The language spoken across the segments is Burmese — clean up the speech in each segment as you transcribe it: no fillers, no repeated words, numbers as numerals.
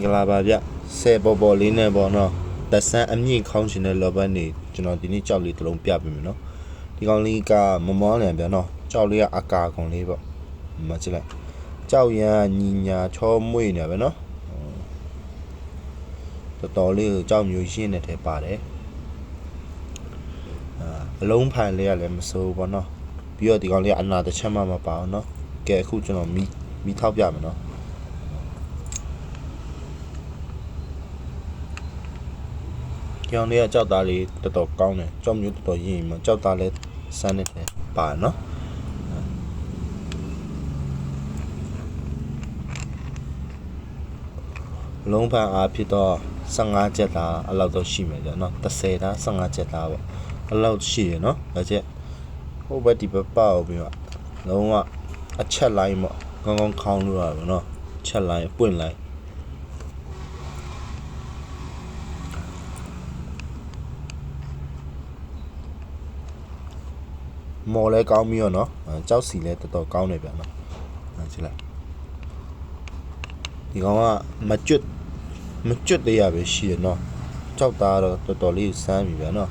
ကလာပါဗျဆယ်ပေါ်ပေါ်လေးနဲ့ပေါ့နော်သက်ဆန်းအမြင့်ခေါင်းရှင်တဲ့လောဘနေကျွန်တော်ဒီနေ့ကြောက်လေးတစ်လုံးပြပေးမယ်နော်ဒီကောင်လေးကမမောလန်ဗျနော်ကြောက်လေးကအကာကောင်လေးပေါ့မကြည့်လိုက်ကြောက်ရန်ညီညာချောမွေ့နေပဲနော်တော်လေးကိုကြောက်မျိုးရှင်းနေတယ်ပါတယ်အလုံးဖိုင်လေးကလည်းမစိုးဘောနော်ပြီးတော့ဒီကောင်လေးကအနာတစ်ချက်မှမပါအောင်နော်ကဲအခုကျွန်တော်မီထောက်ပြမယ်နော်ကြောင်လေးကကြောက်သားလေးတော်တော်ကောင်းတယ်ကြောက်မျိုးတော်တော်ရင်းမှာကြောက်သားလေးစမ်းနေတယ်ပါနော်လုံးဖန်အားဖြစ်တော့15ချက်သားအလောက်တော့ရှိမယ်ကြာနော်30သား15ချက်သားပေါ့အလောက်ရှိရနော်ဒါချက်ဟိုဘက်ဒီဘက်ပေါ့ပြီးတော့လုံးဝအချက်လိုင်းပေါ့ကောင်းကောင်းခေါင်းလို့ရပါနော်ချက်လိုင်းပွင့်လိုင်းမော်လဲကောင်းပြီးတော့နော်ကြောက်စီလဲတော်တော်ကောင်းနေပြန်နော်ကြည့်လိုက်ဒီကောင်ကမကျွတ်သေးရပဲရှိရနော်ကြောက်သားတော့တော်တော်လေးစမ်းပြီဗျာနော်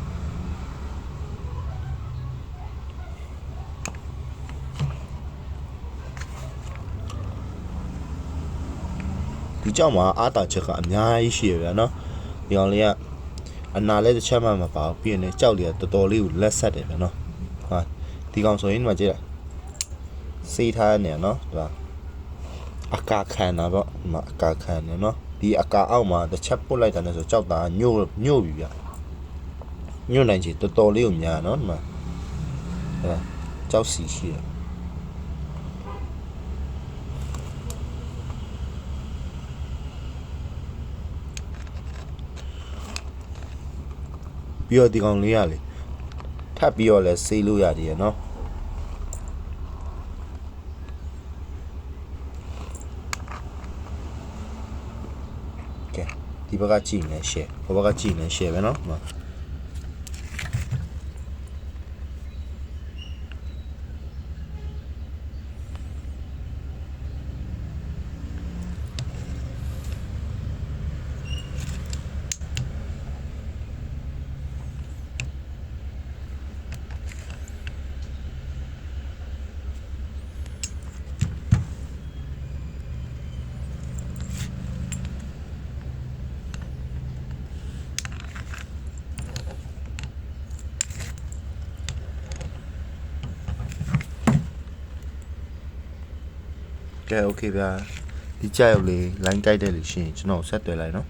ဒီကြောက်မှာအာတာချက်ကအများကြီးရှိရဗျာနော်ဒီကောင်လေးကအနာလဲတစ်ချက်မှမပါဘူးပြီးရင်ကြောက်လေးကတော်တော်လေးကိုလက်ဆက်တယ်ဗျာနော်ဟာဒီကောင်ဆိုရင်ဒီမှာကြည့်လိုက်စေးထားနေနော်ဒီမှာအကာခံတာပေါ့ဒီမှာအကာခံနေနော်ဒီအကာအောက်မှာတစ်ချက်ပုတ်လိုက်တာနဲ့ဆိုကြောက်တာညို့ပြီဗျညို့နိုင်ချေတော်တော်လေးကိုများနော်ဒီမှာအဲကြောက်စီရှိတယ်ပြီးတော့ဒီကောင်လေးရလေထပ်ပြီးတော့လဲဆေးလို့ရတယ်ရနော်ကဲဒီဘက်ကကြည့်နေ share ဟိုဘက်ကကြည့်နေ share ပဲနော်ကဲ okay ဗျာဒီကြက်ရုပ်လေး line ကြိုက်တယ်လို့ရှိရင်ကျွန်တော်ဆက်သွယ်လိုက်နော်